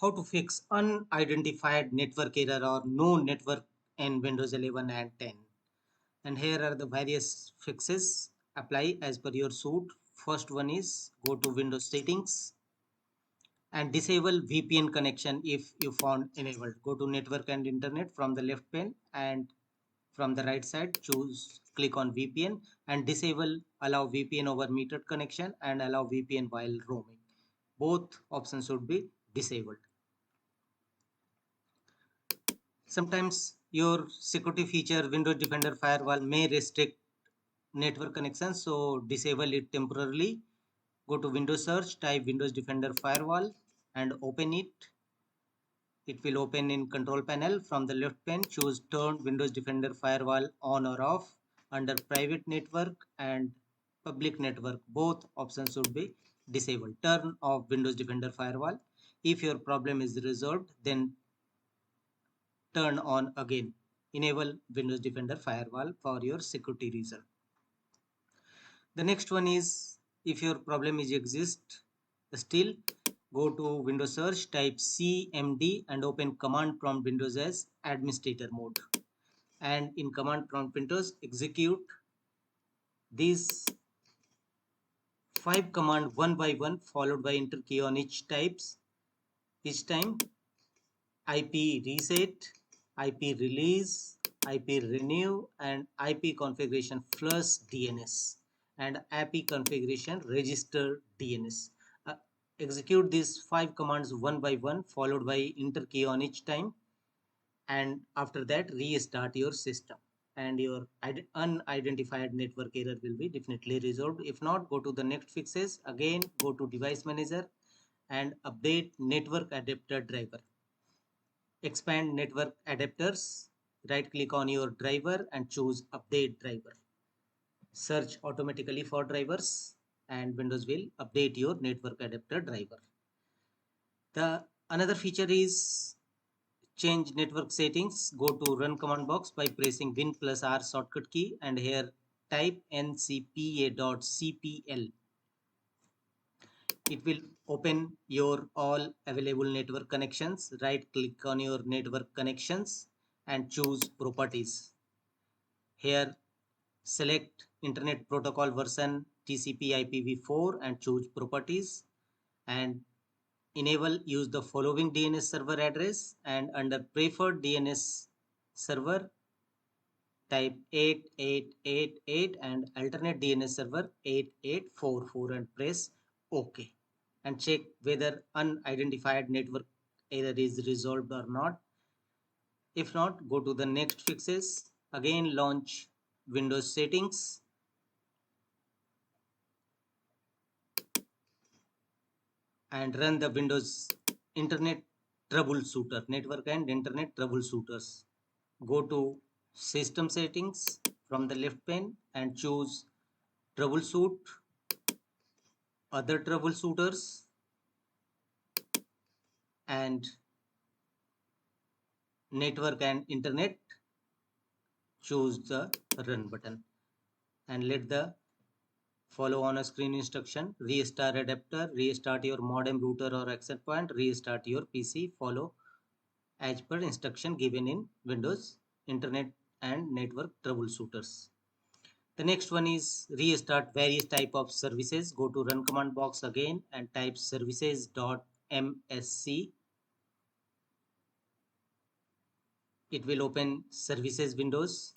How to fix unidentified network error or no network in Windows 11 and 10. And here are the various fixes. Apply as per your suit. First one is go to Windows settings and disable VPN connection if you found enabled. Go to network and internet from the left pane, and from the right side choose click on VPN and disable allow VPN over metered connection and allow VPN while roaming. Both options should be disabled. Sometimes your security feature Windows Defender Firewall may restrict network connections, so disable it temporarily. Go to Windows search, type Windows Defender Firewall and open it. It will open in control panel. From the left pane, choose turn Windows Defender Firewall on or off. Under private network and public network, both options should be disabled. Turn off Windows Defender Firewall. If your problem is resolved, then turn on again. Enable Windows Defender Firewall for your security reason. The next one is, if your problem is exist still, go to Windows search, type cmd and open command prompt Windows as administrator mode. And in command prompt Windows, execute these 5 command one by one, followed by enter key on each time. IP reset, IP release, IP renew, and IP configuration plus DNS, and IP configuration register DNS. Execute these 5 commands one by one, followed by enter key on each time, and after that restart your system, and your unidentified network error will be definitely resolved. If not, go to the next fixes. Again, go to device manager and update network adapter driver. Expand network adapters, right click on your driver and choose update driver. Search automatically for drivers and Windows will update your network adapter driver. The another feature is change network settings. Go to run command box by pressing Win plus R shortcut key and here type ncpa.cpl. It will open your all available network connections. Right click on your network connections and choose properties. Here select internet protocol version TCP IPv4 and choose properties, and enable use the following DNS server address, and under preferred DNS server type 8888 and alternate DNS server 8844 and press OK, and check whether unidentified network error is resolved or not. If not, go to the next fixes. Again, launch Windows settings and run the Windows Internet Troubleshooter, network and internet troubleshooters. Go to system settings from the left pane and choose troubleshoot, other troubleshooters, and network and internet. Choose the run button and let the follow on a screen instruction. Restart adapter, restart your modem, router or access point, restart your PC. Follow as per instruction given in Windows Internet and Network Troubleshooters. The next one is restart various type of services. Go to run command box again and type services.msc. It will open services windows.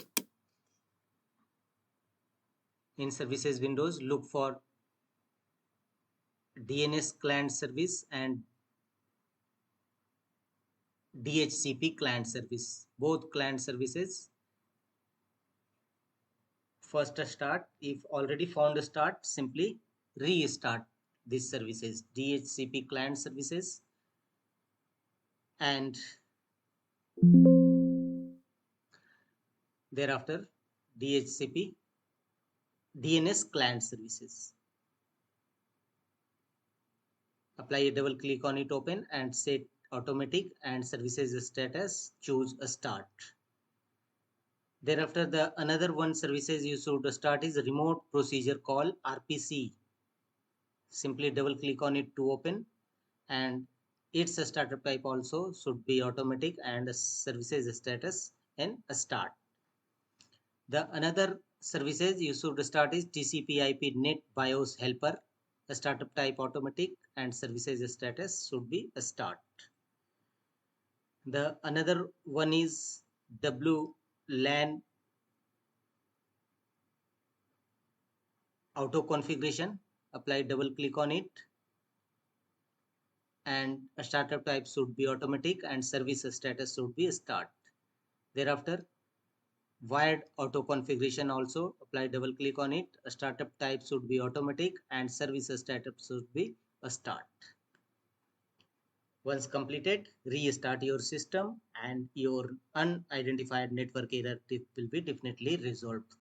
In services windows, look for DNS client service and DHCP client service. Both client services first start. If already found a start, simply restart these services, DHCP client services and thereafter DHCP DNS client services. Apply a double click on it, open and set automatic and services status, choose a start. Thereafter the another one services you should start is remote procedure call RPC. Simply double click on it to open and its startup type also should be automatic and services status in a start. The another services you should start is TCP IP net BIOS helper. The startup type automatic and services status should be a start. The another one is WLAN auto configuration. Apply double click on it and a startup type should be automatic and service status should be start. Thereafter wired auto configuration also apply double click on it. A startup type should be automatic and service status should be a start. Once completed, restart your system and your unidentified network error will be definitely resolved.